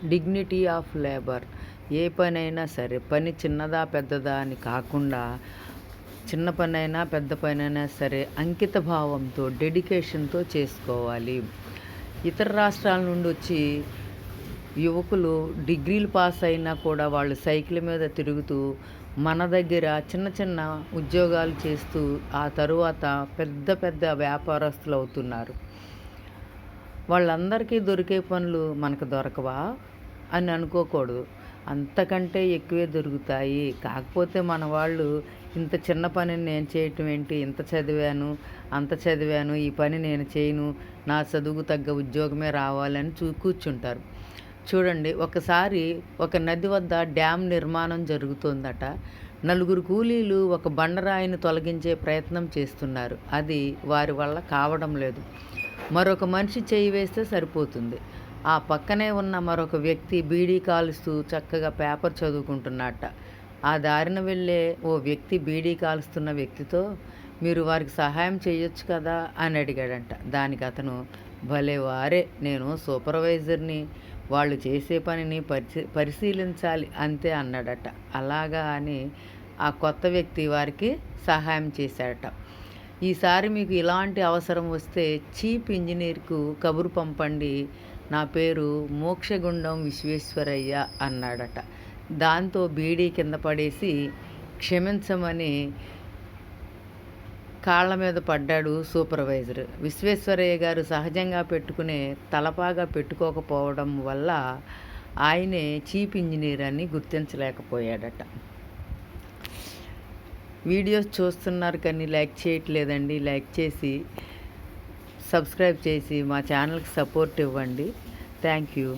Dignity of labour. ఏ పనైనా సరే, పని చిన్నదా పెద్దదా అని కాకుండా, చిన్న పనైనా పెద్ద పనైనా సరే అంకిత భావంతో, డెడికేషన్‌తో చేసుకోవాలి. ఇతర రాష్ట్రాల నుండి వచ్చి యువకులు డిగ్రీలు పాస్ అయినా కూడా వాళ్ళు సైకిల్ మీద తిరుగుతూ, మన దగ్గర చిన్న చిన్న ఉద్యోగాలు చేస్తూ, ఆ తరువాత పెద్ద పెద్ద వ్యాపారస్తులవుతున్నారు. వాళ్ళందరికీ దొరికే పనులు మనకు దొరకవా అని అనుకోకూడదు. అంతకంటే ఎక్కువే దొరుకుతాయి. కాకపోతే మన వాళ్ళు ఇంత చిన్న పనిని నేను చేయటం ఏంటి? ఇంత చదివాను, అంత చదివాను, ఈ పని నేను చేయను, నా చదువుకు తగ్గ ఉద్యోగమే రావాలని కూర్చుంటారు. చూడండి, ఒకసారి ఒక నది వద్ద డ్యామ్ నిర్మాణం జరుగుతోందట. నలుగురు కూలీలు ఒక బండరాయిని తొలగించే ప్రయత్నం చేస్తున్నారు. అది వారి వల్ల కావడం లేదు. మరొక మనిషి చేయి వేస్తే సరిపోతుంది. ఆ పక్కనే ఉన్న మరొక వ్యక్తి బీడీ కాలుస్తూ చక్కగా పేపర్ చదువుకుంటున్నట్ట. ఆ దారిన వెళ్ళే ఓ వ్యక్తి బీడీ కాలుస్తున్న వ్యక్తితో, మీరు వారికి సహాయం చేయొచ్చు కదా అని అడిగాడంట. దానికి అతను, భలే వారే, నేను సూపర్వైజర్ని, వాళ్ళు చేసే పనిని పరిశీలించాలి అంతే అన్నాడట. అలాగా అని ఆ కొత్త వ్యక్తి వారికి సహాయం చేశాడట. ఈసారి మీకు ఇలాంటి అవసరం వస్తే చీఫ్ ఇంజనీర్కు కబురు పంపండి, నా పేరు మోక్షగుండం విశ్వేశ్వరయ్య అన్నాడట. దాంతో బీడీ కింద పడేసి క్షమించమని కాళ్ళ మీద పడ్డాడు సూపర్వైజర్. విశ్వేశ్వరయ్య గారు సహజంగా పెట్టుకునే తలపాగా పెట్టుకోకపోవడం వల్ల ఆయనే చీఫ్ ఇంజనీర్ అని గుర్తించలేకపోయాడట. వీడియోస్ చూస్తున్నారు కానీ లైక్ చేయట్లేదండి. లైక్ చేసి సబ్స్క్రైబ్ చేసి మా ఛానల్కి సపోర్ట్ ఇవ్వండి. Thank you.